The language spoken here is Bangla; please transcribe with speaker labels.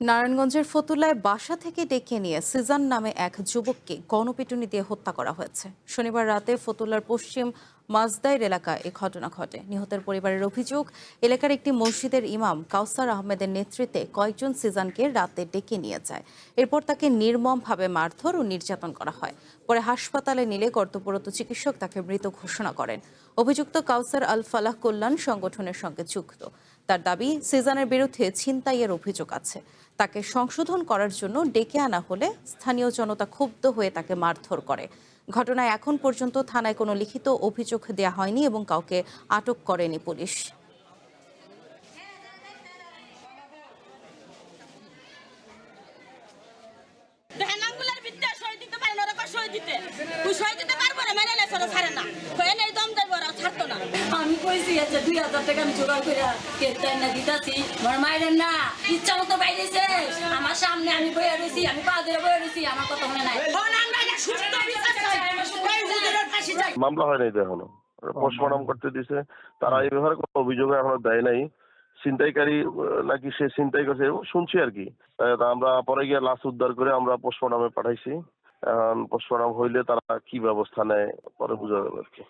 Speaker 1: নারায়ণগঞ্জের ফতুল্লায় বাসা থেকে ডেকে নিয়ে সিজান নামে এক যুবককে গণপিটুনি দিয়ে হত্যা করা হয়েছে। শনিবার রাতে ফতুল্লার পশ্চিম মাজদাইর এলাকায় এ ঘটনা ঘটে। নিহতের পরিবারের অভিযোগ, এলাকার একটি মসজিদের ইমাম কাউসার আহমেদের নেতৃত্বে কয়েকজন সিজানকে রাতে ডেকে নিয়ে যায়। এরপর তাকে নির্মমভাবে মারধর ও নির্যাতন করা হয়। পরে হাসপাতালে নিলে কর্তব্যরত চিকিৎসক তাকে মৃত ঘোষণা করেন। অভিযুক্ত কাউসার আল ফালাহ কল্যাণ সংগঠনের সঙ্গে যুক্ত। তার দাবি, সিজানের বিরুদ্ধে ছিনতাইয়ের অভিযোগ আছে। তাকে সংশোধন করার জন্য ডেকে আনা হলে স্থানীয় জনতা ক্ষুব্ধ হয়ে তাকে মারধর করে। ঘটনায় এখন পর্যন্ত থানায় কোনো লিখিত অভিযোগ দেওয়া হয়নি এবং কাউকে আটক করেনি পুলিশ।
Speaker 2: আমি কইছি যে 2000 টাকা আমি জোগাড় করে কেতাই না দিতাছি আমার মায়ের না ইচ্ছা মতো বাইরেছে আমার সামনে আমি বইয়া রইছি আমি পা ধরে বইয়া রইছি আমার কথা মনে নাই
Speaker 3: মামলা হয় নাই তো এখনো, পোস্টমর্টম করতে দিছে। তারা এই ব্যাপারে কোনো অভিযোগ এখনো দেয় নাই। ছিনতাইকারী নাকি সে ছিনতাই করছে এরকম শুনছি আর কি। তা আমরা পরে গিয়ে লাশ উদ্ধার করে আমরা পোস্টমর্টমে পাঠাইছি। এখন পোস্টমর্টম হইলে তারা কি ব্যবস্থা নেয় পরে বোঝা যাবে আর কি।